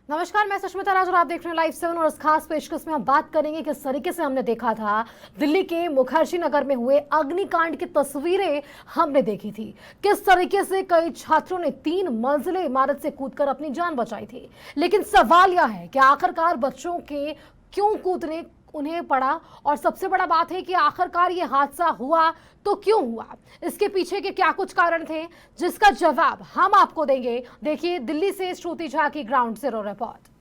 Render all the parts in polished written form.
नमस्कार, मैं सुष्मिता राज और आप देख रहे हैं लाइव 7। और इस खास पेशकश में हम बात करेंगे किस तरीके से हमने देखा था दिल्ली के मुखर्जी नगर में हुए अग्निकांड की तस्वीरें हमने देखी थी। किस तरीके से कई छात्रों ने 3 मंजिले इमारत से कूदकर अपनी जान बचाई थी। लेकिन सवाल यह है कि आखिरकार बच्चों के क्यों कूदने उन्हें पड़ा, और सबसे बड़ा बात है कि आखिरकार ये हादसा हुआ तो क्यों हुआ, इसके पीछे के क्या कुछ कारण थे, जिसका जवाब हम आपको देंगे। देखिए दिल्ली से श्रुति झा की ग्राउंड जीरो रिपोर्ट।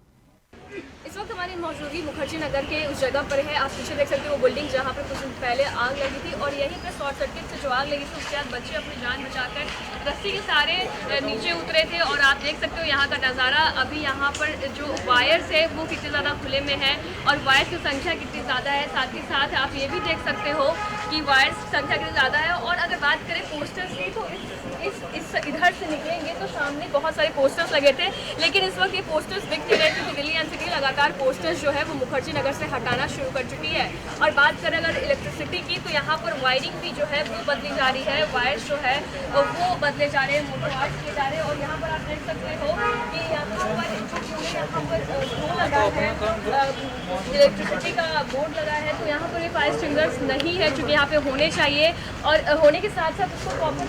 इस वक्त हमारी मौजूदगी मुखर्जी नगर के उस जगह पर है। आप पीछे देख सकते हो वो बिल्डिंग जहाँ पर कुछ दिन पहले आग लगी थी, और यहीं पर शॉर्ट सर्किट से जो आग लगी थी उसके बाद बच्चे अपनी जान बचाकर रस्सी के सहारे नीचे उतरे थे। और आप देख सकते हो यहाँ का नज़ारा। अभी यहाँ पर जो वायर्स है वो कितने ज़्यादा खुले में है और वायर्स की संख्या कितनी ज़्यादा है। साथ ही साथ आप ये भी देख सकते हो कि वायर्स की संख्या कितनी ज़्यादा है। और अगर बात करें पोस्टर्स की, तो इस इधर से निकलेंगे तो सामने बहुत सारे पोस्टर्स लगे थे, लेकिन इस वक्त ये पोस्टर्स दिख नहीं रहे क्योंकि दिल्ली एनसीटी लगातार पोस्टर्स जो है वो मुखर्जी नगर से हटाना शुरू कर चुकी है। और बात करें अगर इलेक्ट्रिसिटी की, तो यहाँ पर वायरिंग भी जो है वो बदली जा रही है। वायर्स जो है वो बदले जा रहे हैं, मोटरवाइज किए जा रहे हैं। और यहाँ पर आप देख सकते हो कि यहाँ पर बोर्ड लगा है, इलेक्ट्रिसिटी का बोर्ड लगा है, तो यहाँ पर ये फायर एक्सटिंग्विशर्स नहीं है चूँकि यहाँ पे होने चाहिए। और होने के साथ साथ उसको प्रॉपर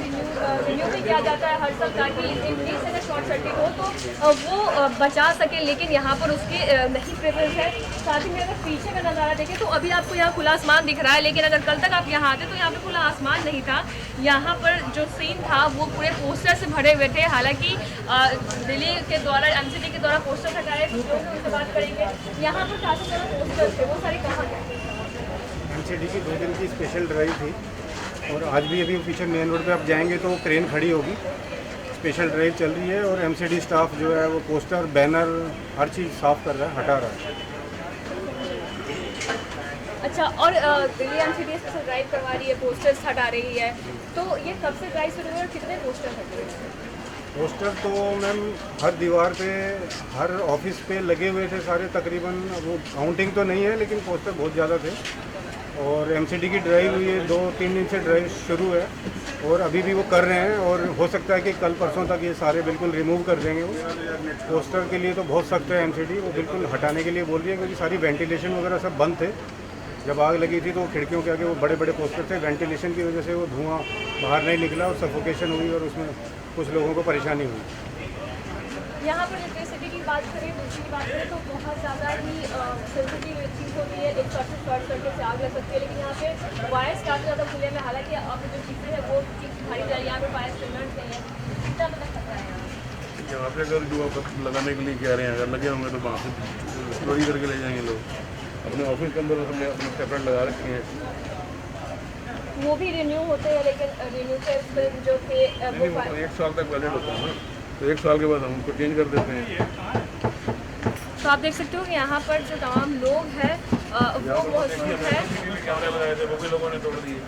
रिन्यू भी किया जाता है हर साल, ताकि इनकेस अगर शॉर्ट सर्किट हो तो वो बचा सके, लेकिन यहाँ पर उसकी नहीं प्रेफरेंस है। साथ ही में अगर पीछे का नज़ारा देखें तो अभी आपको यहाँ खुला आसमान दिख रहा है, लेकिन अगर कल तक आप यहाँ आते तो यहाँ पे खुला आसमान नहीं था। यहाँ पर जो सीन था वो पूरे पोस्टर से भरे हुए थे। हालांकि दिल्ली के द्वारा एनसीटी के द्वारा पोस्टर हटाए, उनसे बात करेंगे। यहाँ पर काफ़ी सारे पोस्टर थे, वो सारे कहाँ गए? एनसीटी की 2 दिन की स्पेशल ड्राइव थी, और आज भी अभी पीछे मेन रोड पे आप जाएंगे तो क्रेन खड़ी होगी। स्पेशल ड्राइव चल रही है और एमसीडी स्टाफ जो है वो पोस्टर, बैनर, हर चीज़ साफ कर रहा है, हटा रहा है। अच्छा, और दिल्ली एनसीटी स्पेशल ड्राइव करवा रही है, पोस्टर्स हटा रही है, तो ये कब से ड्राइव शुरू हुई और कितने पोस्टर हटे हैं? पोस्टर तो मैम हर दीवार पे, हर ऑफिस पे लगे हुए थे सारे तकरीबन। वो काउंटिंग तो नहीं है, लेकिन पोस्टर बहुत ज़्यादा थे। और एमसीडी की ड्राइव हुई है, 2-3 दिन से ड्राइव शुरू है और अभी भी वो कर रहे हैं। और हो सकता है कि कल परसों तक ये सारे बिल्कुल रिमूव कर देंगे। वो पोस्टर के लिए तो बहुत सख्त है एमसीडी, वो बिल्कुल हटाने के लिए बोल रही है, क्योंकि सारी वेंटिलेशन वगैरह सब बंद थे। जब आग लगी थी तो खिड़कियों के आगे वो बड़े बड़े पोस्टर थे, वेंटिलेशन की वजह से वो धुआं बाहर नहीं निकला और सफोकेशन हुई और उसमें कुछ लोगों को परेशानी हुई। यहाँ पर इलेक्ट्रिसिटी की बात करें, दूसरी की बात करें तो बहुत ज़्यादा ही सेंसिटिव चीज़ होती है। एक शॉर्ट सर्किट से आग लग सकती है, लेकिन यहाँ पे वायर्स काफ़ी ज़्यादा खुले में। हालांकि अब जो चीज़ें हैं वो भारी जा रही है, यहाँ पर फायर एक्सटिंग्विशर्स नहीं है। कितना मतलब खतरा है यहाँ पे? अगर जो आप लगाने के लिए कह रहे हैं, अगर लगे होंगे तो वहाँ से चोरी करके ले जाएंगे लोग। अपने ऑफिस के अंदर हमने अपने सेपरेट लगा रखे हैं, वो भी रिन्यू होते हैं, लेकिन रिन्यू के जो थे वो 1 साल तक वैलिड होता है ना, तो 1 साल के बाद हम उनको चेंज कर देते हैं। तो आप देख सकते हो कि यहाँ पर जो तमाम लोग हैं वो मौजूद है। कैमरे लगाए थे वो भी लोगों ने तोड़ दिए।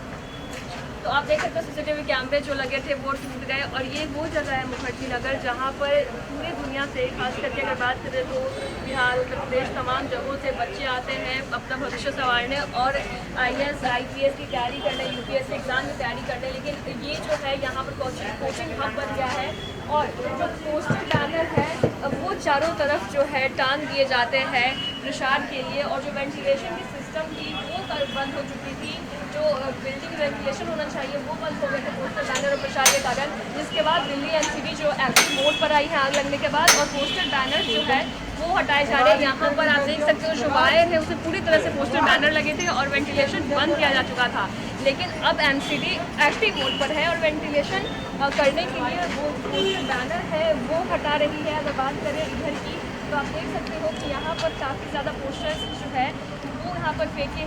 तो आप देख सकते हो सीसीटीवी कैमरे जो लगे थे वो टूट गए। और ये वो जगह है मुखर्जी नगर जहाँ पर पूरी दुनिया से, खास करके अगर बात करें तो बिहार, उत्तर प्रदेश, तमाम जगहों से बच्चे आते हैं अपना भविष्य संवारने और IAS IPS की तैयारी करने, UPSC एग्जाम की तैयारी करने। लेकिन ये जो है यहाँ पर कोचिंग हब बन गया है, और जो पोस्टर बैनर है वो चारों तरफ जो है टांग दिए जाते हैं प्रसार के लिए। और जो वेंटिलेशन की सिस्टम थी वो बंद हो चुकी थी, जो बिल्डिंग वेंटिलेशन होना चाहिए वो बंद हो गए थे पोस्टर बैनर और प्रसार के कारण। जिसके बाद दिल्ली एनसीटी जो एक्टिव मोड पर आई है आग लगने के बाद, और पोस्टर बैनर जो है वो हटाए जा रहे हैं। यहाँ पर आप देख सकते हो जो वायर है उसे पूरी तरह से पोस्टर बैनर लगे थे और वेंटिलेशन बंद किया जा चुका था। लेकिन अब एनसीटी एक्टिव मोड पर है और वेंटिलेशन करने के लिए वो पोस्टर बैनर है वो हटा रही है। अगर बात करें इधर की, तो आप देख सकते हो कि यहाँ पर काफ़ी ज़्यादा पोस्टर्स जो है वो यहाँ पर फेंके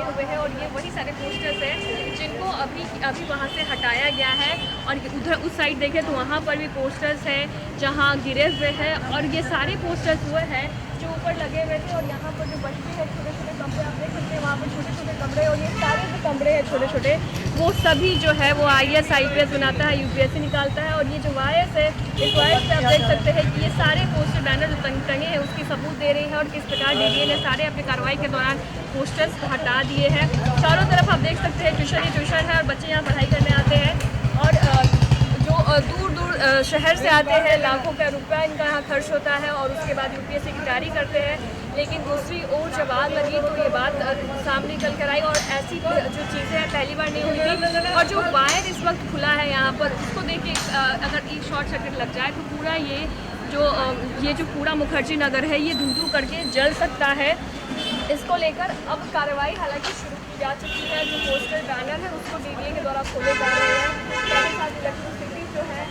हुए हैं। और ये वही सारे पोस्टर्स हैं जिनको अभी वहाँ से हटाया गया है। और उधर उस साइड देखें तो वहाँ पर भी पोस्टर्स हैं जहाँ गिरे हुए हैं, और ये सारे पोस्टर्स वो हैं जो ऊपर लगे हुए थे। और यहाँ पर जो बच्चे हैं, छोटे छोटे कमरे आप देख सकते हैं, वहाँ पर छोटे छोटे कमरे, और ये सारे जो कमरे हैं छोटे छोटे वो सभी जो है वो IAS IPS बनाता है, UPSC निकालता है। और ये जो वायर्स है, इस वायर्स से आप देख सकते हैं कि ये सारे पोस्टर बैनर जो टंगे हैं उसकी सबूत दे रही है, और किस प्रकार DDA ने सारे अपनी कार्रवाई के दौरान पोस्टर्स हटा दिए हैं। चारों तरफ आप देख सकते हैं ट्यूशन ही ट्यूशन है और बच्चे यहाँ पढ़ाई करने आते हैं। और जो दूर दूर शहर से आते हैं, लाखों का रुपया इनका यहाँ खर्च होता है और उसके बाद यूपीएससी की तैयारी करते हैं। लेकिन दूसरी ओर जब आग लगी तो ये बात सामने निकल कर आई और ऐसी जो चीज़ें हैं पहली बार नहीं हुई थी। और जो वायर इस वक्त खुला है यहाँ पर, उसको देख के अगर एक शॉर्ट सर्किट लग जाए तो पूरा ये जो पूरा मुखर्जी नगर है ये धू करके जल सकता है। इसको लेकर अब कार्रवाई हालांकि शुरू की जा चुकी है। जो पोस्टर बैनर है उसको डीडीए के द्वारा खोले जा रहे हैं। साथ ही साथ इलेक्ट्रिसिटी जो है,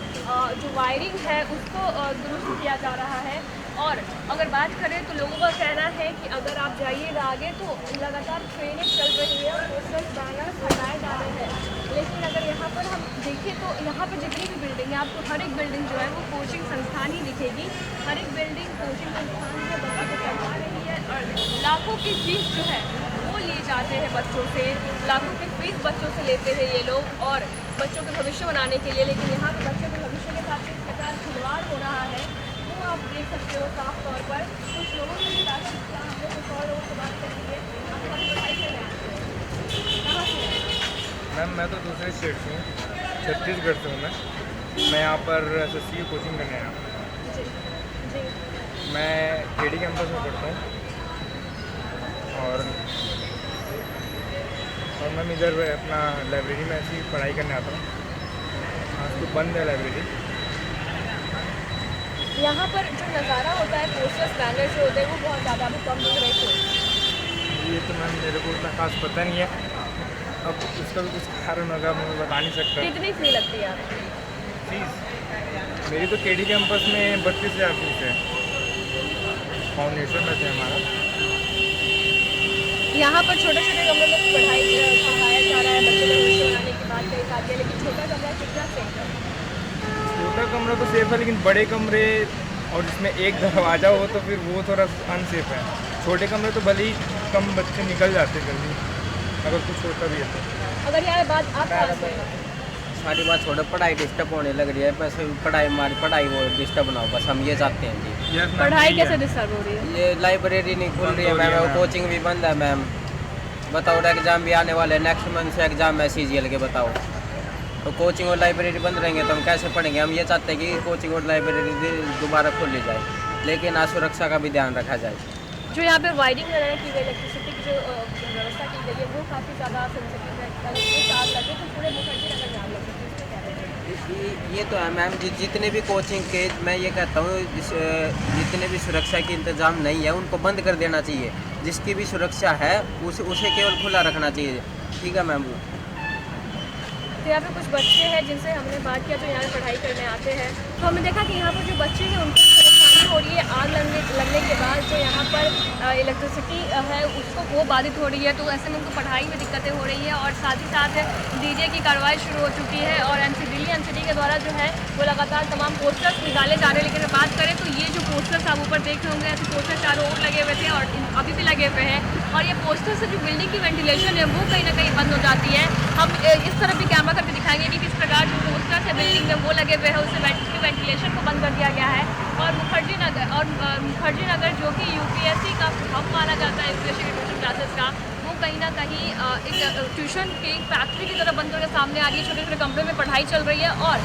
जो वायरिंग है उसको दुरुस्त किया जा रहा है। और अगर बात करें तो लोगों का कहना है कि अगर आप जाइएगा आगे तो लगातार ट्रेनें चल रही है, पोस्टर्स बैनर्स हटाए जा रहे हैं। लेकिन अगर यहाँ पर हम देखें तो यहाँ पर जितनी भी बिल्डिंग है, आपको हर एक बिल्डिंग जो है वो कोचिंग संस्थान ही दिखेगी। हर एक बिल्डिंग कोचिंग संस्थान है, बच्चों को पढ़ा रही है और लाखों की फीस जो है वो लिए जाते हैं बच्चों से। लाखों की फीस बच्चों से लेते हैं ये लोग और बच्चों के भविष्य बनाने के लिए। लेकिन यहाँ पर बच्चों के भविष्य के साथ इस प्रकार खिलवाड़ हो रहा है, वो आप देख सकते हो साफ तौर पर। कुछ लोगों से भी बात की, हम लोग कुछ और लोगों से बात करेंगे। आप हमारी पढ़ाई करने आते हैं, कहाँ से हैं? मैम मैं तो दूसरे स्टेट से हूँ, छत्तीसगढ़ से हूँ मैं यहाँ पर SSC की कोचिंग करने आया हूँ। जी जी। मैं KD कैंपस में पढ़ता हूँ और मैम इधर अपना लाइब्रेरी में ऐसी पढ़ाई करने आता हूँ। आज तो बंद है लाइब्रेरी। यहाँ पर जो नज़ारा होता है, पोस्टर्स बैनर जो होते हैं वो बहुत ज़्यादा अभी कम दिख रहे थे। ये तो मैम मेरे को उतना खास पता नहीं है, अब उसका भी कुछ कारण होगा, मैं बता नहीं सकता। कितनी फी लगती है आपकी? फीस मेरी तो KD कैंपस में 32,000 फीस है, फाउंडेशन में थे हमारा। यहाँ पर छोटे छोटे कमरों में पढ़ाया जा रहा है, बच्चों को भविष्य बनाने की बात कही जाती है। लेकिन छोटा कमरा कितना सेफ है? छोटा कमरा तो सेफ है, लेकिन बड़े कमरे और जिसमें एक दरवाज़ा हो तो फिर वो थोड़ा अनसेफ है। छोटे कमरे तो भले ही कम बच्चे निकल जाते जल्दी, अगर कुछ होता भी है तो। अगर यहाँ बात आप कहाँ से हैं? सारी बात छोड़ो, पढ़ाई डिस्टर्ब होने लग रही है। बस हमारी पढ़ाई वो डिस्टर्ब ना हो, बस हम ये चाहते हैं जी। पढ़ाई कैसे डिस्टर्ब हो रही है? ये लाइब्रेरी नहीं खुल रही है मैम, कोचिंग भी बंद है मैम। बताओ एग्ज़ाम भी आने वाले, नेक्स्ट मंथ से एग्ज़ाम है CGL के। बताओ तो कोचिंग और लाइब्रेरी बंद रहेंगे तो हम कैसे पढ़ेंगे? हम ये चाहते हैं कि कोचिंग और लाइब्रेरी दोबारा खोली जाए, लेकिन सुरक्षा का भी ध्यान रखा जाए। जो यहाँ पे वायरिंग वगैरह की गई, इलेक्ट्रिसिटी की जो व्यवस्था की गई है वो काफ़ी ज़्यादा सेंसिटिव है। कल को आग लगे तो पूरे मुखर्जी नगर में आग लग सकती है, इसमें क्या रहेगा? ये तो है मैम, जितने भी कोचिंग के मैं ये कहता हूँ, जितने भी सुरक्षा के इंतज़ाम नहीं है उनको बंद कर देना चाहिए। जिसकी भी सुरक्षा है उसे केवल खुला रखना चाहिए। ठीक है मैम। तो यहाँ पे कुछ बच्चे हैं जिनसे हमने बात किया, जो यहाँ पढ़ाई करने आते हैं। तो हमने देखा कि यहाँ पर जो बच्चे हैं उनको परेशानी हो रही है आग लगने के बाद। जो यहाँ पर इलेक्ट्रिसिटी है उसको वो बाधित हो रही है, तो ऐसे में उनको पढ़ाई में दिक्कतें हो रही हैं। और साथ ही साथ डीजे की कार्रवाई शुरू हो चुकी है और दिल्ली NCT के द्वारा जो है वो लगातार तमाम पोस्टर्स निकाले जा रहे हैं। लेकिन बात करें तो ये जो पोस्टर्स आप ऊपर देख रहे होंगे, ऐसे पोस्टर चारों ओर लगे हुए थे और अभी भी लगे हुए हैं। और ये पोस्टर से जो बिल्डिंग की वेंटिलेशन है वो कहीं ना कहीं बंद हो जाती है। हम इस तरफ भी कैमरा करके दिखाएंगे कि किस प्रकार जो पोस्टर्स है बिल्डिंग में वो लगे हुए हैं, उससे वेंटिलेशन को बंद कर दिया गया है। और मुखर्जी नगर जो कि UPSC का हब माना जाता है, ट्यूशन क्लासेस का, वो कहीं ना कहीं एक ट्यूशन की फैक्ट्री की तरह बंद करके सामने आ रही है। छोटे छोटे कमरे में पढ़ाई चल रही है और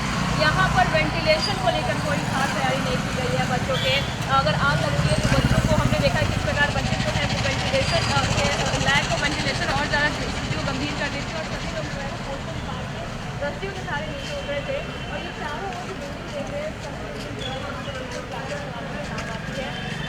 यहाँ पर वेंटिलेशन को लेकर कोई खास तैयारी नहीं की गई है बच्चों के। अगर आग लगती है तो बच्चों को हमने देखा किस प्रकार बच्चे जो है वो वेंटिलेशन के लैब को वेंटिलेशन और ज़्यादा स्थिति को गंभीर कर देती है। और सभी लोग जो है पोस्टर निकाल के रस्तियों के सारे नीचे उठ रहे थे। और ये चारों ओर बिल्डिंग देख रहे हैं,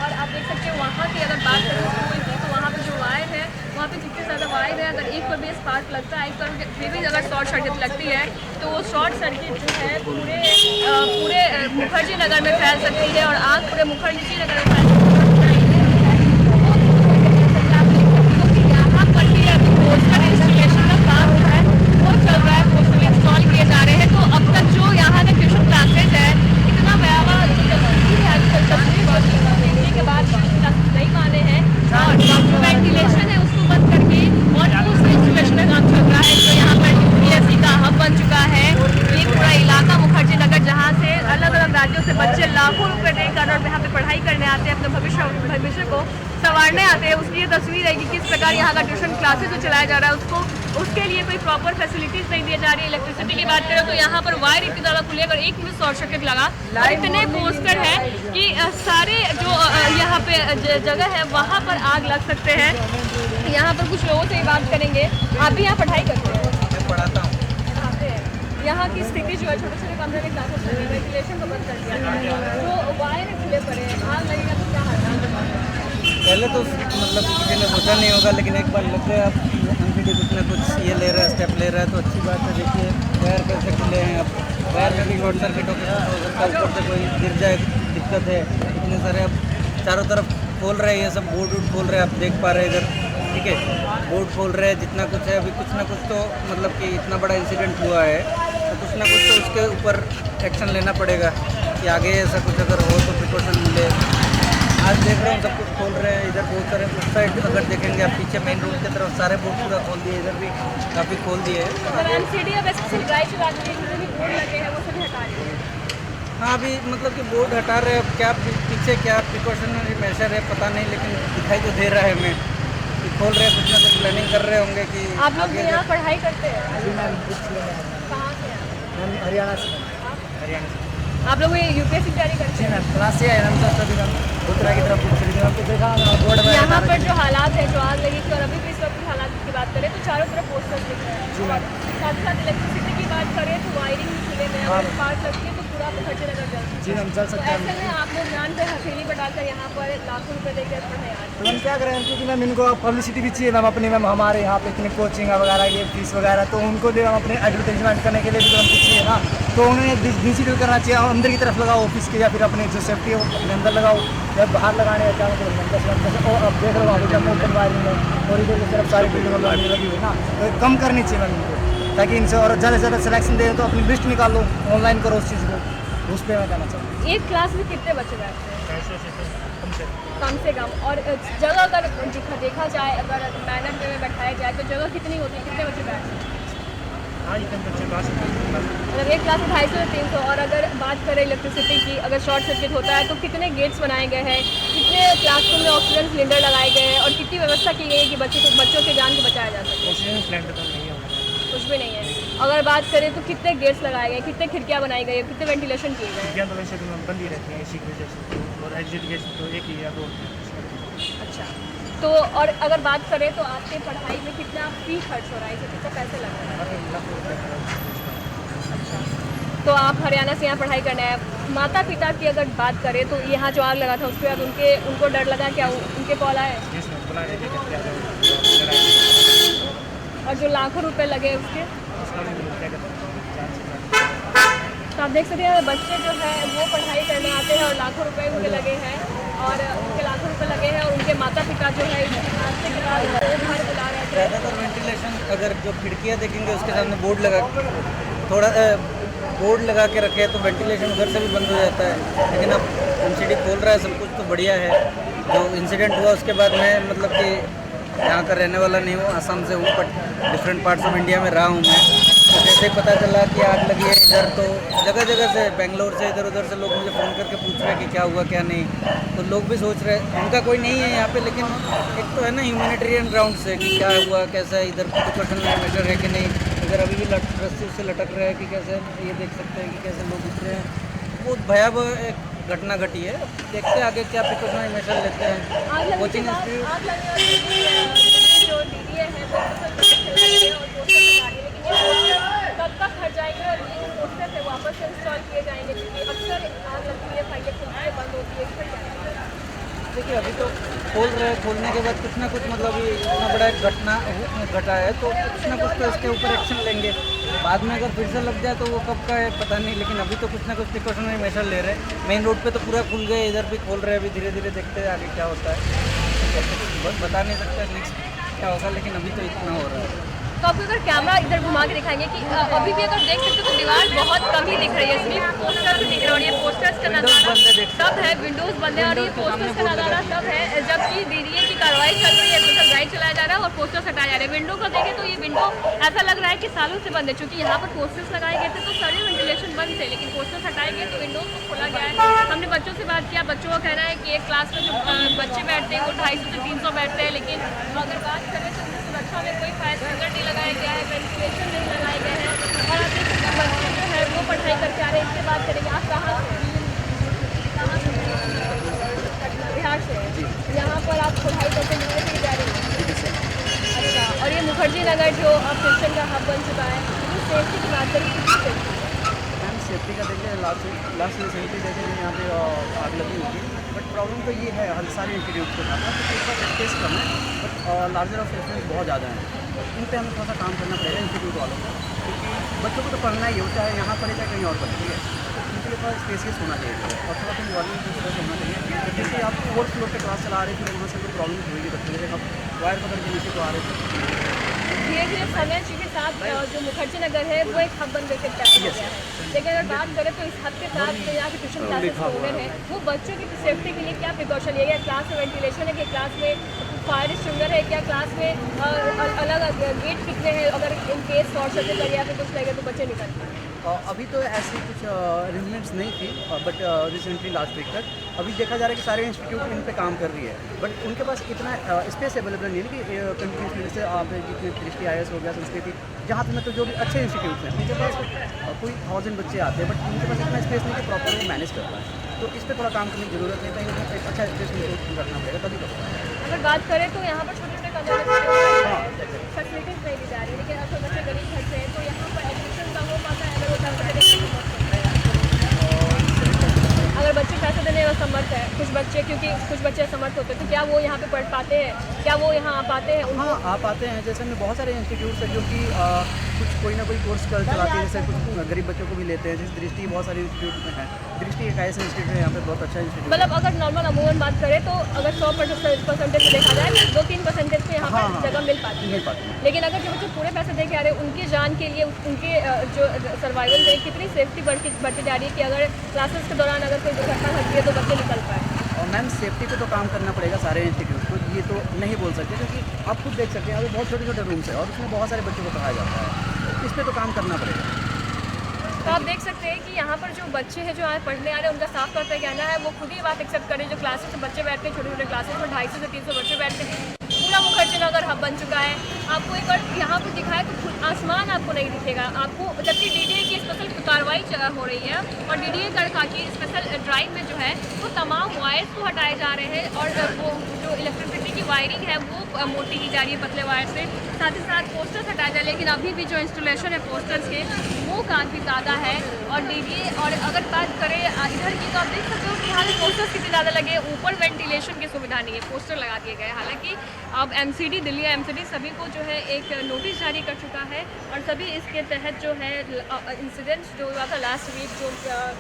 और आप देख सकते हैं वहाँ की अगर बात करें स्कूल की, तो वहाँ पे जो वायर है, वहाँ पे जितने ज़्यादा वायर है, अगर एक पर भी स्पार्क लगता है, एक पर फिर भी अगर शॉर्ट सर्किट लगती है तो वो शॉर्ट सर्किट जो है पूरे मुखर्जी नगर में फैल सकती है और आग पूरे मुखर्जी नगर में फैल सकती है। यहाँ पर भी अभी पोस्टर इंस्टॉलेशन का काम जो है वो चल रहा है, पोस्टर इंस्टॉल किए जा रहे हैं। तो अब तक जो यहाँ के ट्यूशन क्लासेज है, इतना भयावह तस्वीर के बाद नहीं माने हैं और जो वेंटिलेशन है उसको बंद करके और दूसरे इंस्टॉलेशन का काम चल रहा है। जो यहाँ पर UPSC का हब बन चुका है ये पूरा इलाका मुखर्जी नगर, जहाँ से अलग अलग राज्यों से बच्चे लाखों रुपए देकर और यहाँ पे पढ़ाई करने आते हैं। अपने भविष्य को संवारने आते हैं उसकी ये तस्वीर है कि किस प्रकार यहाँ का ट्यूशन क्लासेस जो चलाया जा रहा है उसके लिए कोई प्रॉपर फैसिलिटीज़ नहीं दी जा रही है। इलेक्ट्रिसिटी की बात करें तो यहाँ पर वायर इतनी ज़्यादा खुली है, अगर 1 मिनट शॉर्ट सर्किट लगा और इतने पोस्टर है कि सारे जो यहाँ पे जगह है वहाँ पर आग लग सकते हैं। यहाँ पर कुछ लोगों से ही बात करेंगे। आप भी यहाँ पढ़ाई करते हैं? मैं पढ़ाता हूँ। यहाँ की स्थिति जो है छोटे छोटे कमरे में क्लासेस चल रही है, वेंटिलेशन को बंद कर दिया है, जो वायर खुले पड़े हैं, आग लगेगा तो क्या हाल है? पहले तो मतलब किसी ने सोचा नहीं होगा, लेकिन एक बार लग गया अब एमसीडी कुछ ना कुछ ये ले रहा है, स्टेप ले रहा है, तो अच्छी बात है। देखिए वायर कैसे खुले हैं, अब वायर में भी शॉर्ट सर्किट हो सकता है, ऊपर से कोई गिर जाए दिक्कत है। इतने सारे अब चारों तरफ खोल रहे हैं, ये सब बोर्ड वोर्ड खोल रहे हैं, आप देख पा रहे हैं इधर, ठीक है, बोर्ड खोल रहे हैं। जितना कुछ है अभी कुछ ना कुछ तो मतलब कि इतना बड़ा इंसिडेंट हुआ है तो कुछ ना कुछ तो उसके ऊपर एक्शन लेना पड़ेगा कि आगे ऐसा कुछ अगर हो तो प्रिकॉशन मिले। आज देख रहे हैं सब कुछ खोल रहे हैं, इधर बहुत सारे उस साइड अगर देखेंगे आप पीछे मेन रोड की तरफ सारे बोर्ड पूरा खोल दिए, इधर भी काफ़ी खोल दिए हैं। एमसीडी अब ऐसे ड्राइव चला रही है, जितने भी बोर्ड लगे हैं वो सभी हटा रही है। हाँ अभी मतलब कि बोर्ड हटा रहे हैं, अब क्या पीछे क्या प्रिकॉशनरी मेजर है पता नहीं, लेकिन दिखाई तो दे रहा है हमें कि खोल रहे हैं, कुछ ना कुछ प्लानिंग कर रहे होंगे कि आप लोग आगे यहाँ पढ़ाई करते हैं? कहाँ से? हरियाणा से। आप लोग ये यूपीएससी तैयारी करते हैं? क्लास से आए हम तो उत्तरा की तरफ हमको देखा बोर्ड में यहाँ पर जो हालात है, जो आग लगी थी और अभी भी इस वक्त की हालात की बात करें तो चारों तरफ पोस्टर्स दिख रहे हैं, और साथ साथ इलेक्ट्रिसिटी की बात करें तो वायरिंग भी खुले में अगर स्पार्क लगती है तो पूरा खर्चे नगर जल सकता है। जी हम चल तो सकते ऐसे में आप लोग जान पे हथेली बढ़ाकर यहाँ पर लाखों रुपए देकर पढ़ाई आज तो हम क्या करें, क्योंकि मैम इनको पब्लिसिटी भी चाहिए मैम अपनी, मैम हमारे यहाँ पे इतनी कोचिंग वगैरह ये फीस वगैरह, तो उनको भी हम अपने एडवर्टाइजमेंट करने के लिए भी तो हमको चाहिए ना, तो उन्हें डिजिटल करना चाहिए। अंदर की तरफ लगाओ ऑफिस के, या फिर अपने जो सेफ्टी है अपने अंदर लगाओ, या बाहर लगाने का क्या मतलब। और अब देख रहे हो जब ओपन वायरिंग है और इधर की तरफ सारी बिल्डिंग लगी हुई ना, तो कम करनी चाहिए मैम इनको, ताकि इनसे और ज़्यादा से ज़्यादा सिलेक्शन दे तो अपनी लिस्ट निकाल लो, ऑनलाइन करो उस चीज़ को, उस पर मैं कहना चाहूँ। एक क्लास में कितने बच्चे बैठते हैं? कम से कम। और जगह अगर देखा जाए, अगर बैनर पे में बैठाया जाए तो जगह कितनी होती है, कितने बच्चे बैठते हैं? मतलब एक क्लास में 250 से 300। और अगर बात करें इलेक्ट्रिसिटी की, अगर शॉर्ट सर्किट होता है तो कितने गेट्स बनाए गए हैं, कितने क्लासरूम में ऑक्सीजन सिलेंडर लगाए गए हैं, और कितनी व्यवस्था की गई है कि बच्चों की जान को बचाया जा सके? कुछ भी नहीं है। अगर बात करें तो कितने गेट्स लगाए गए, कितने खिड़कियाँ बनाई गई है, कितने वेंटिलेशन किए गए हैं? बंद ही रहती है इसी की वजह से, और एग्जिट गेट तो एक ही है, दो। अच्छा, तो और अगर बात करें तो आपके पढ़ाई में कितना फी खर्च हो रहा है, इससे कितना पैसे लग रहे हैं? अच्छा, तो आप हरियाणा से यहाँ पढ़ाई करना है। माता पिता की अगर बात करें तो यहाँ जो आग लगा था उसके बाद उनको डर लगा, क्या उनके कॉल आए? और जो लाखों रुपए लगे उसके, तो आप देख सकते हैं बच्चे जो है वो पढ़ाई करने आते हैं और लाखों रुपए उनके लगे हैं, और उनके लाखों रुपए लगे हैं, और उनके माता पिता जो है इस हादसे के बाद घर बुला रहे थे। ज़्यादातर वेंटिलेशन अगर जो खिड़कियाँ देखेंगे उसके सामने बोर्ड लगा थोड़ा बोर्ड लगा के रखे तो वेंटिलेशन उधर से भी बंद हो जाता है, लेकिन अब एमसीडी खोल रहा है, सब कुछ तो बढ़िया है। जो इंसिडेंट हुआ उसके बाद मैं मतलब कि यहाँ का रहने वाला नहीं हूँ, आसाम से हूँ, but different parts of India में रहा हूँ मैं। तो जैसे पता चला कि आग लगी है इधर, तो जगह जगह से बेंगलोर से इधर उधर से लोग मुझे फ़ोन करके पूछ रहे हैं कि क्या हुआ क्या नहीं, तो लोग भी सोच रहे हैं, उनका कोई नहीं है यहाँ पे, लेकिन एक तो है ना ह्यूमैनिटेरियन ग्राउंड से कि क्या हुआ कैसा है, इधर प्रिकॉशन मेजर है कि नहीं, इधर अभी भी रस्सी से लटक रहे हैं कि कैसे, ये देख सकते हैं कि कैसे लोग उतरे हैं। बहुत भयावह एक घटना घटी है, देखते हैं आगे क्या प्रिकॉशनरी मेजर लेते हैं। कोचिंग इंस्टीट्यूट जो दीदी है वो कब तक हट जाएंगे और ये पोस्टर से वापस से इंस्टॉल किए जाएंगे, क्योंकि अक्सर आग लगती है, फाइलें खुलती है, बंद होती है। देखिए अभी तो खोल रहे हैं, खोलने के बाद कुछ ना कुछ मतलब ये इतना बड़ा एक घटना घटा है तो कुछ ना कुछ तो इसके ऊपर एक्शन लेंगे। बाद में अगर फिर से लग जाए तो वो कब का है पता नहीं, लेकिन अभी तो कुछ ना कुछ प्रिकॉशनरी मेजर ले रहे हैं। मेन रोड पे तो पूरा खुल गए, इधर भी खोल रहे हैं, अभी धीरे धीरे देखते हैं आगे क्या होता है। बस बता नहीं सकते नेक्स्ट क्या होगा, लेकिन अभी तो इतना हो रहा है। तो आपको अगर कैमरा इधर घुमा के दिखाएंगे कि अभी भी अगर देख सकते हो तो दीवार बहुत कम ही दिख रही है, सिर्फ पोस्टर्स दिख रहे हैं और ये पोस्टर्स का नज़ारा सब है, विंडोज़ बंद है और ये पोस्टर्स का नज़ारा सब है, जबकि DDA की कार्रवाई चल रही है, मतलब ड्राइव चलाया जा रहा है और पोस्टर्स हटाए जा रहे हैं। विंडो को देखें तो ये विंडो ऐसा लग रहा है कि सालों से बंद है, क्योंकि यहाँ पर पोस्टर्स लगाए गए थे तो सारे वेंटिलेशन बंद थे, लेकिन पोस्टर्स हटाए गए तो विंडोज़ को खोला गया है। हमने बच्चों से बात किया, बच्चों का कहना है कि एक क्लास में जो बच्चे बैठते हैं वो 250 से 300 बैठते हैं, लेकिन अगर बात करें तो सुरक्षा में कोई फायर स्ट्रक्चर नहीं लगाया गया है, वेंटिलेशन नहीं लगाए गए हैं और अभी बच्चे जो है वो पढ़ाई करके आ रहे हैं। इससे बात करेंगे, आप कहाँ से? बिहार से यहाँ पर आप पढ़ाई करके यूनिवर्सिटी जा रहे हैं? अच्छा, और ये मुखर्जी नगर जो अब क्रिश्चियन का हब बन चुका है, तो सेफ्टी की बात करें कितनी सेफ्टी? मैम सेफ्टी का देखिए लास्ट रिसेंटली देखे जो यहाँ पे आग लगी हुई थी, बट प्रॉब्लम तो ये है हर सारे इंस्टीट्यूट के साथ तो एक बार स्पेस कम है, बट लार्जर ऑफ रेफरेंस बहुत ज़्यादा है, इन पर हमें थोड़ा सा काम करना पड़ेगा इंस्टीट्यूट वालों को, क्योंकि बच्चों को तो पढ़ना ही हो, चाहे यहाँ पढ़े चाहे कहीं और पढ़े, ठीक है, तो उनके लिए थोड़ा स्पेसियस होना चाहिए और थोड़ा सा इन्वायरमेंट की तरह से होना चाहिए। जैसे आप 4th फ्लोर पर क्लास चला रहे थे, वहाँ से कोई प्रॉब्लम होगी बच्चों के, अब वायर पकड़ के नीचे तो आ रहे थे। धीरे धीरे समय के साथ जो मुखर्जी नगर है वो एक हब बन करके तैयार हो गया है, लेकिन अगर बात करें तो इस हब के साथ जो यहाँ के ट्यूशन क्लासेस ओनर हैं वो बच्चों की सेफ्टी के लिए क्या प्रिकॉशन लिया गया? क्लास में वेंटिलेशन है कि क्लास में फायर स्ट्रिंगर है, क्या क्लास में अलग गेट कितने हैं, अगर इन केस शॉर्ट सर्किट लगे या फिर कुछ लगे तो बच्चे निकलते हैं? अभी तो ऐसी कुछ अरेंजमेंट्स नहीं थी, बट रिसेंटली लास्ट वीक तक अभी देखा जा रहा है कि सारे इंस्टीट्यूट इन पे काम कर रही है, बट उनके पास इतना स्पेस अवेलेबल नहीं है कि कंटिन्यूसली जैसे आप जितने दृष्टि IAS हो गया, संस्कृति, जहाँ पे मतलब जो भी अच्छे इंस्टीट्यूट हैं उनके पास कोई 1000 बच्चे आते हैं, बट उनके पास इतना स्पेस नहीं कि प्रॉपर वो मैनेज कर पाए, तो इस पर थोड़ा काम करने की जरूरत है, कहीं एक अच्छा स्पेस उनको रखना पड़ेगा तभी कर पाएंगे। अगर बात करें तो यहाँ पर छोटे छोटे कमरे फैसिलिटीज नहीं दी जा रही, लेकिन अक्सर बच्चे गरीब घर से हैं तो यहाँ पर एडमिशन का हो पाता है, अगर बच्चे पैसे देने में असमर्थ है, कुछ बच्चे असमर्थ होते हैं, तो क्या वो यहाँ पे पढ़ पाते हैं? क्या वो यहाँ आ पाते हैं? हाँ आ पाते हैं, जैसे हमें बहुत सारे इंस्टीट्यूट्स हैं जो कि कुछ कोई ना कोई कोर्स कर चलाते हैं, जैसे कुछ गरीब बच्चों को भी लेते हैं, जैसे दृष्टि बहुत सारे इंस्टीट्यूट में है, दृष्टि एक ऐसा इंस्टीट्यूट है यहाँ पे बहुत अच्छा इंस्टीट्यूट। मतलब अगर नॉर्मल अमूमन बात करें तो अगर 100% देखा जाए तो 2-3% को यहाँ पर जगह मिल पाती है, लेकिन अगर जो बच्चे पूरे पैसे दे के आ रहे हैं उनकी जान के लिए, उनके जो सर्वाइवल में कितनी सेफ्टी बढ़ती जा रही है कि अगर क्लासेस के दौरान अगर कोई दुर्घटना घटती है तो बच्चे निकल पाए? और मैम सेफ्टी पे तो काम करना पड़ेगा सारे इंस्टीट्यूट को, ये तो नहीं बोल सकते, क्योंकि आप खुद देख सकते हैं अभी बहुत छोटे छोटे रूम्स है और उसमें बहुत सारे बच्चों को पढ़ाया जाता है, इस पर तो काम करना पड़ेगा। तो आप देख सकते हैं कि यहाँ पर जो बच्चे हैं जो आज पढ़ने आ रहे हैं उनका साफ तौर पर कहना है, वो खुद ही बात एक्सेप्ट करें, जो क्लासेस में बच्चे बैठते हैं छोटे छोटे क्लासेस में 250 से 300 बच्चे बैठते हैं, पूरा मुखर्जी नगर हब बन चुका है। आपको एक बार यहाँ पर दिखाए तो आसमान आपको नहीं दिखेगा आपको, जबकि DDA की स्पेशल कार्रवाई हो रही है और DDA गढ़खा की स्पेशल ड्राइव में जो है वो तमाम वायर्स को हटाए जा रहे हैं और वो जो इलेक्ट्रिसिटी की वायरिंग है वो मोटी की जा रही है पतले वायर से, साथ ही साथ पोस्टर्स हटाए जा रहे हैं, लेकिन अभी भी जो इंस्टॉलेशन है पोस्टर्स के वो काफ़ी ज़्यादा है। और DDA और अगर बात करें इधर की तो आप देख सकते हो कि यहाँ पे पोस्टर्स कितने ज़्यादा लगे, ऊपर वेंटिलेशन की सुविधा नहीं है, पोस्टर लगा दिए गए। हालांकि अब MCD दिल्ली MCD सभी को जो है एक नोटिस जारी कर चुका है और सभी इसके तहत जो है इंसिडेंट्स जो हुआ था लास्ट वीक, जो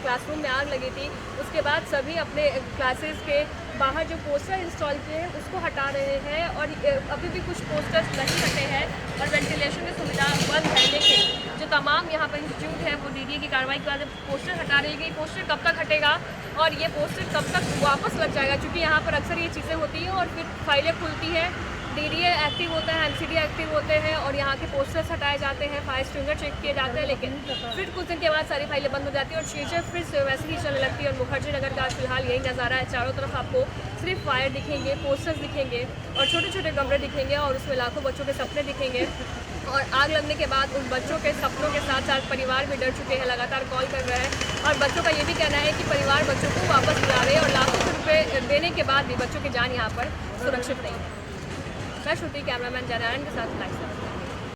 क्लासरूम में आग लगी थी, उसके बाद सभी अपने क्लासेस के बाहर जो पोस्टर इंस्टॉल किए हैं उसको हटा रहे हैं और अभी भी कुछ पोस्टर्स नहीं हटे हैं और वेंटिलेशन की सुविधा बंद है, लेकिन जो तमाम यहाँ पर इंस्टीट्यूट है वो DDA की कार्रवाई के बाद पोस्टर हटा रही है। पोस्टर कब तक हटेगा और ये पोस्टर कब तक वापस लग जाएगा, क्योंकि यहाँ पर अक्सर ये चीज़ें होती हैं और फिर फाइलें खुलती हैं, DDA एक्टिव होता है, MCD एक्टिव होते हैं और यहाँ के पोस्टर्स हटाए जाते हैं, फायर स्ट्रिंगर चेक किए जाते हैं, लेकिन फिर कुछ दिन के बाद सारी फाइलें बंद हो जाती हैं और चीज़ें फिर से वैसे ही चलने लगती है। और मुखर्जी नगर का फिलहाल यही नज़ारा है, चारों तरफ आपको सिर्फ फायर दिखेंगे, पोस्टर्स दिखेंगे और छोटे छोटे कमरे दिखेंगे और उसमें लाखों बच्चों के सपने दिखेंगे। और आग लगने के बाद उन बच्चों के सपनों के साथ साथ परिवार भी डर चुके हैं, लगातार कॉल कर रहे हैं और बच्चों का ये भी कहना है कि परिवार बच्चों को वापस बुला रहे हैं और लाखों रुपये देने के बाद भी बच्चों की जान यहाँ पर सुरक्षित नहीं है। मैं श्रुति, कैमरामैन जयनारायण के साथ लाइव।